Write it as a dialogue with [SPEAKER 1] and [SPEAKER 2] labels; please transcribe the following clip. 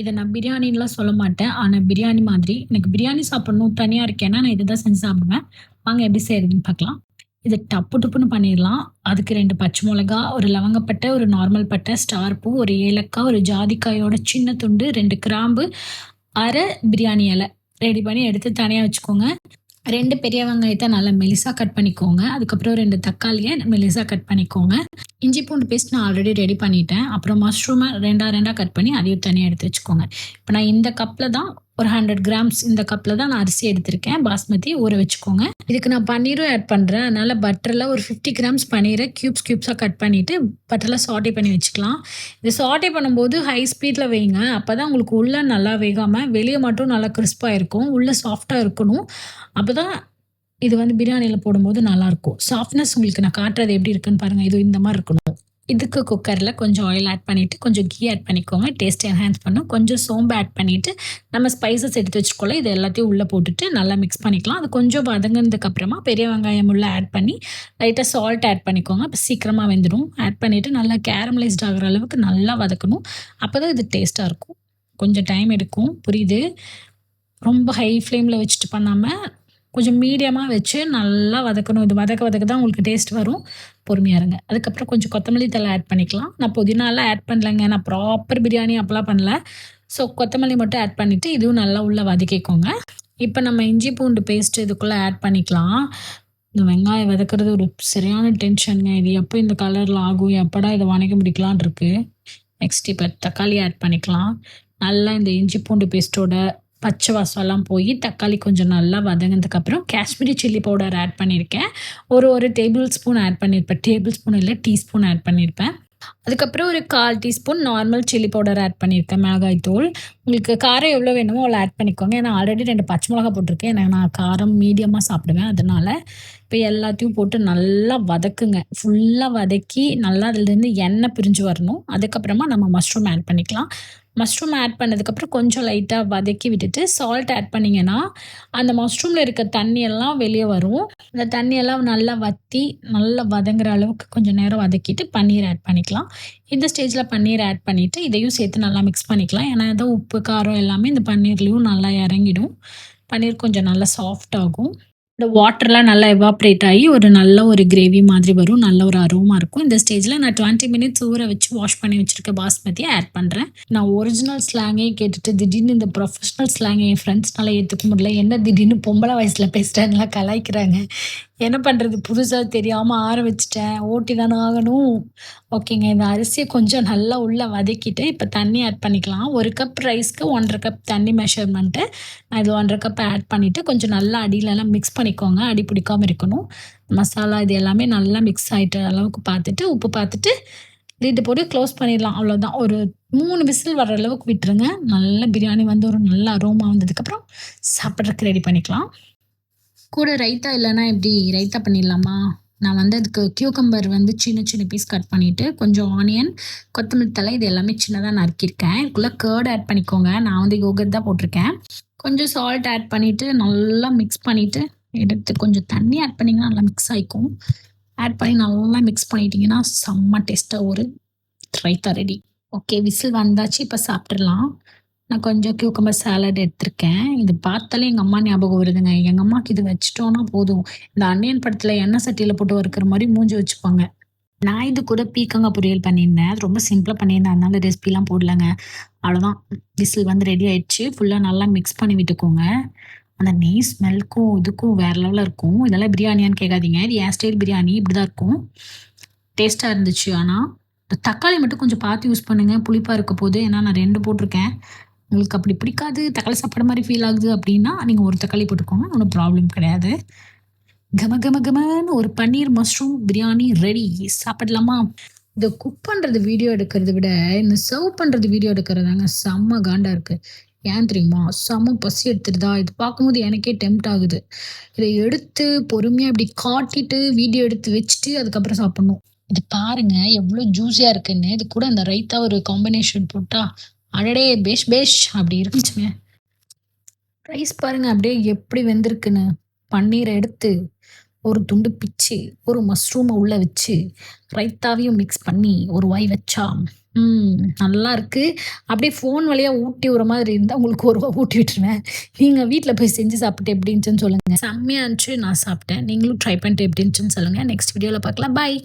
[SPEAKER 1] இத நான் பிரியாணின்லாம் சொல்ல மாட்டேன். ஆனா பிரியாணி மாதிரி. எனக்கு பிரியாணி சாப்பிடணும் தனியா இருக்கேன்னா, நான் இத தான் செஞ்சு சாப்பிடுவேன். வாங்க எப்படி செய்றதுன்னு பார்க்கலாம். இத டப்பு டப்புன்னு பண்ணிரலாம். அதுக்கு 2 பச்சை மொளகா, ஒரு லவங்கப்பட்டை, ஒரு நார்மல் பட்டை, ஸ்டார் பூ, ஒரு ஏலக்காய், ஒரு ஜாதிக்காயோட சின்ன துண்டு, 2 கிராம்பு, 1/2 பிரியாணி இலை. ரெடி பண்ணி எடுத்து தனியா வச்சுக்கோங்க. 2 பெரிய வெங்காயத்த நல்லா மெலிசா கட் பண்ணிக்கோங்க. அதுக்கப்புறம் 2 தக்காளிய மெலிசா கட் பண்ணிக்கோங்க. இஞ்சி பூண்டு பேஸ்ட் நான் ஆல்ரெடி ரெடி பண்ணிட்டேன். அப்புறம் மஷ்ரூம 2 கட் பண்ணி அதையும் தனியா எடுத்து வச்சுக்கோங்க. இப்ப நான் இந்த கப்ல தான் ஒரு 100 கிராம்ஸ் இந்த கப்ல தான் நான் அரிசி எடுத்திருக்கேன். பாஸ்மதி ஊற வச்சுக்கோங்க. இதுக்கு நான் பன்னீரும் ஆட் பண்றேன். அதனால பட்டர்ல ஒரு 50 கிராம்ஸ் பன்னீர கியூப்ஸா கட் பண்ணிட்டு பட்டர்ல சாட்டே பண்ணி வச்சுக்கலாம். இது சாட்டே பண்ணும்போது ஹை ஸ்பீட்ல வைங்க. அப்பதான் உங்களுக்கு உள்ள நல்லா வேகாம, வெளிய மட்டும் நல்லா கிறிஸ்பா இருக்கும். உள்ள சாஃப்ட்டா இருக்கணும். அப்பதான் இது வந்து பிரியாணியில போடும்போது நல்லாயிருக்கும். சாஃப்ட்னஸ் உங்களுக்கு நான் காட்டுறது எப்படி இருக்குன்னு பாருங்க. இது இந்த மாரி இருக்கணும். இதுக்கு குக்கர்ல கொஞ்சம் ஆயில் ஆட் பண்ணிட்டு, கொஞ்சம் கீ ஆட் பண்ணிக்கோங்க. டேஸ்ட் என்ஹான்ஸ் பண்ணும். கொஞ்சம் சோம்பு ஆட் பண்ணிட்டு, நம்ம ஸ்பைசஸ் எடுத்து வச்சுக்கோல, இது எல்லாத்தையும் உள்ள போட்டுட்டு நல்லா மிக்ஸ் பண்ணிக்கலாம். அது கொஞ்சம் வதங்குனதுக்கு அப்புறமா பெரிய வெங்காயம் உள்ள ஆட் பண்ணி, லைட்டா சால்ட் ஆட் பண்ணிக்கோங்க. அப்ப சீக்கிரமா வெந்துரும். ஆட் பண்ணிட்டு நல்லா கேரமலைஸ்ட் ஆகுற அளவுக்கு நல்லா வதக்கணும். அப்பதான் இது டேஸ்ட்டா இருக்கும். கொஞ்சம் டைம் எடுக்கும். புரியுது. ரொம்ப ஹை ஃப்ளேம்ல வச்சுட்டு பண்ணாம, கொஞ்சம் மீடியமா வச்சு நல்லா வதக்கணும். இது வதக்க வதக்க தான் உங்களுக்கு டேஸ்ட் வரும். பொறுமையா இருங்க. அதுக்கப்புறம் கொஞ்சம் கொத்தமல்லி தழை ஆட் பண்ணிக்கலாம். நான் புதினாலாம் ஆட் பண்ணலங்க. நான் ப்ராப்பர் பிரியாணி அப்பலாம் பண்ணல. ஸோ கொத்தமல்லி மட்டும் ஆட் பண்ணிட்டு, இதுவும் நல்லா உள்ள வதக்கிக்கோங்க. இப்ப நம்ம இஞ்சி பூண்டு பேஸ்ட் இதுக்குள்ள ஆட் பண்ணிக்கலாம். இந்த வெங்காயம் வதக்குறது ஒரு சரியான டென்ஷன்ங்க. இது எப்போ இந்த கலர்ல ஆகும்? எப்படா இத வணக்கி முடிக்கலான்னு இருக்கு. நெக்ஸ்ட் இப்ப தக்காளி ஆட் பண்ணிக்கலாம். நல்லா இந்த இஞ்சி பூண்டு பேஸ்ட்டோட பச்சை வாசம்லாம் போய் தக்காளி கொஞ்சம் நல்லா வதங்கினதுக்கப்புறம் காஷ்மீரி சில்லி பவுடர் ஆட் பண்ணியிருக்கேன். ஒரு டேபிள் ஸ்பூன் ஆட் பண்ணியிருப்பேன். டேபிள் ஸ்பூன் இல்ல, டீஸ்பூன் ஆட் பண்ணியிருப்பேன். அதுக்கப்புறம் ஒரு 1/4 teaspoon normal chilli powder add பண்ணியிருக்கேன். மிளகாய் தூள். உங்களுக்கு காரம் எவ்வளோ வேணுமோ அவ்வளோ ஆட் பண்ணிக்கோங்க. ஏன்னா ஆல்ரெடி 2 பச்சை மிளகா போட்டிருக்கேன். ஏன்னா நான் காரம் மீடியமா சாப்பிடுவேன். அதனால இப்போ எல்லாத்தையும் போட்டு நல்லா வதக்குங்க. ஃபுல்லா வதக்கி நல்லா அதுலேருந்து எண்ணெய் பிரிஞ்சு வரணும். அதுக்கப்புறமா நம்ம மஷ்ரூம் ஆட் பண்ணிக்கலாம். மஷ்ரூம் ஆட் பண்ணதுக்கப்புறம் கொஞ்சம் லைட்டா வதக்கி விட்டுட்டு சால்ட் ஆட் பண்ணீங்கன்னா, அந்த மஷ்ரூம்ல இருக்க தண்ணி எல்லாம் வெளிய வரும். அந்த தண்ணி எல்லாம் நல்லா வத்தி, நல்லா வதங்குற அளவுக்கு கொஞ்சம் நேரம் வதக்கிட்டு பன்னீர் ஆட் பண்ணிக்கலாம். இந்த ஸ்டேஜ்ல பன்னீர் ஆட் பண்ணிட்டு, இதையும் சேர்த்து நல்லா மிக்ஸ் பண்ணிக்கலாம். ஏன்னா, ஏதோ உப்பு, காரம் எல்லாமே இந்த பன்னீர்லயும் நல்லா இறங்கிடும். பன்னீர் கொஞ்சம் நல்லா சாஃப்ட் ஆகும். இந்த வாட்டர்லாம் நல்லா எவாப்ரேட் ஆகி ஒரு நல்ல ஒரு கிரேவி மாதிரி வரும். நல்ல ஒரு அரோமா இருக்கும். இந்த ஸ்டேஜ்ல நான் 20 மினிட்ஸ் ஊற வச்சு வாஷ் பண்ணி வச்சிருக்க பாஸ்மதிய ஆட் பண்றேன். நான் ஒரிஜினல் ஸ்லாங்கே கேட்டுட்டு திடீர்னு இந்த ப்ரொஃபஷனல் ஸ்லாங்க என் ஃப்ரெண்ட்ஸ்னால ஏத்துக்க முடியல. என்ன திடீர்னு பொம்பள வயசுல பேசுறேன்லாம் கலாய்க்கிறாங்க. என்ன பண்றது? புதுசா தெரியாம ஆர வச்சுட்டேன். ஓட்டி தானே ஆகணும். ஓகேங்க. இந்த அரிசிய கொஞ்சம் நல்லா உள்ள வதக்கிட்டு, இப்ப தண்ணி ஆட் பண்ணிக்கலாம். 1 கப் ரைஸ்க்கு 1 1/2 கப் தண்ணி மெஷர்மென்ட்டு. நான் இது 1 1/2 கப் ஆட் பண்ணிட்டு, கொஞ்சம் நல்லா அடியிலலாம் மிக்ஸ் பண்ணிக்கோங்க. அடி பிடிக்காம இருக்கணும். மசாலா இது எல்லாமே நல்லா மிக்ஸ் ஆயிட்ட அளவுக்கு பார்த்துட்டு, உப்பு பார்த்துட்டு, லிட் போட்டு க்ளோஸ் பண்ணிடலாம். அவ்வளோதான். ஒரு 3 விசில் வர அளவுக்கு விட்டுருங்க. நல்ல பிரியாணி வந்து ஒரு நல்ல அரோமா வந்ததுக்கப்புறம் சாப்பிடறதுக்கு ரெடி பண்ணிக்கலாம். கூட ரைத்தா இல்லன்னா எப்படி? ரைத்தா பண்ணிடலாமா? நான் வந்து அதுக்கு கியூக்கம்பர் வந்து சின்ன சின்ன பீஸ் கட் பண்ணிட்டு, கொஞ்சம் ஆனியன், கொத்தமல்லி தழை இது எல்லாமே சின்னதா நறுக்கியிருக்கேன். இதுக்குள்ள கர்ட் ஆட் பண்ணிக்கோங்க. நான் வந்து யோகர்ட் தான் போட்டிருக்கேன். கொஞ்சம் சால்ட் ஆட் பண்ணிட்டு, நல்லா மிக்ஸ் பண்ணிட்டு, எடுத்து கொஞ்சம் தண்ணி ஆட் பண்ணீங்கன்னா நல்லா மிக்ஸ் ஆயிக்கும். ஆட் பண்ணி நல்லா மிக்ஸ் பண்ணிட்டீங்கன்னா, செம்ம டேஸ்ட்டா ஒரு ரைத்தா ரெடி. ஓகே, விசில் வந்தாச்சு. இப்ப சாப்பிட்டுறலாம். நான் கொஞ்சம் கியூக்கம்பர் சாலட் எடுத்திருக்கேன். இது பார்த்தாலே எங்க அம்மா ஞாபகம் வருதுங்க. எங்க அம்மாக்கு இது வச்சுட்டோம்னா போதும். இந்த அந்நியன் படத்துல எண்ணெய் சட்டியில போட்டு வறுக்கிற மாரி மூஞ்சி வச்சுப்பாங்க. நான் இது கூட பீர்க்கங்கா பொரியல் பண்ணியிருந்தேன். அது ரொம்ப சிம்பிளா பண்ணியிருந்தேன். அதனால ரெசிபிலாம் போடலங்க. அவ்வளோதான். விசில் வந்து ரெடி ஆயிடுச்சு. ஃபுல்லா நல்லா மிக்ஸ் பண்ணி விட்டுக்கோங்க. அந்த நெய் ஸ்மெல்க்கும், இதுக்கும் வேற லெவல்ல இருக்கும். இதெல்லாம் பிரியாணியான்னு கேட்காதீங்க. இது என் ஸ்டைல் பிரியாணி. இப்படிதான் இருக்கும். டேஸ்ட்டா இருந்துச்சு ஆனா. இந்த தக்காளி மட்டும் கொஞ்சம் பார்த்து யூஸ் பண்ணுங்க. புளிப்பா இருக்க போது. ஏன்னா நான் 2 போட்டிருக்கேன். உங்களுக்கு அப்படி பிடிக்காது, தக்காளி சாப்பாடு மாரி ஃபீல் ஆகுது அப்படின்னா, நீங்க 1 தக்காளி போட்டுக்கோங்க. ஒண்ணும் ப்ராப்ளம் கிடையாது. கம கம கமன்னு ஒரு பன்னீர் மஷ்ரூம் பிரியாணி ரெடி. சாப்பிடலாமா? இத குக் பண்றது வீடியோ எடுக்கிறத விட, இந்த சர்வ் பண்றது வீடியோ எடுக்கிறதுதாங்க செம்ம காண்டா இருக்கு. ஏன் தெரியுமா? செம்ம பசி எடுத்துருதா, இது பார்க்கும்போது எனக்கே டெம்ப்ட் ஆகுது. இத எடுத்து பொறுமையா இப்படி காட்டிட்டு, வீடியோ எடுத்து வச்சுட்டு, அதுக்கப்புறம் சாப்பிடணும். இது பாருங்க எவ்ளோ ஜூஸியா இருக்குன்னு. இது கூட அந்த ரைத்தா ஒரு காம்பினேஷன் போட்டா, அடடே! பேஷ் பேஷ் அப்படி இருந்துச்சுங்க. ரைஸ் பாருங்க அப்படியே எப்படி வெந்திருக்குன்னு. பன்னீர எடுத்து ஒரு துண்டு பிச்சு, ஒரு மஷ்ரூம உள்ள வச்சு, ரைத்தாவையும் மிக்ஸ் பண்ணி ஒரு வாய் வச்சா, நல்லா இருக்கு. அப்படியே ஃபோன் வழியா ஊட்டி விடுற மாதிரி இருந்தா, உங்களுக்கு ஒரு வா ஊட்டி விட்டுருவேன். நீங்க வீட்ல போய் செஞ்சு சாப்பிட்டு எப்படி இருந்துச்சுன்னு சொல்லுங்க. செம்மையா இருந்துச்சு. நான் சாப்பிட்டேன். நீங்களும் ட்ரை பண்ணிட்டு எப்படி இருந்துச்சுன்னு சொல்லுங்க. நெக்ஸ்ட் வீடியோல பார்க்கலாம். பாய்.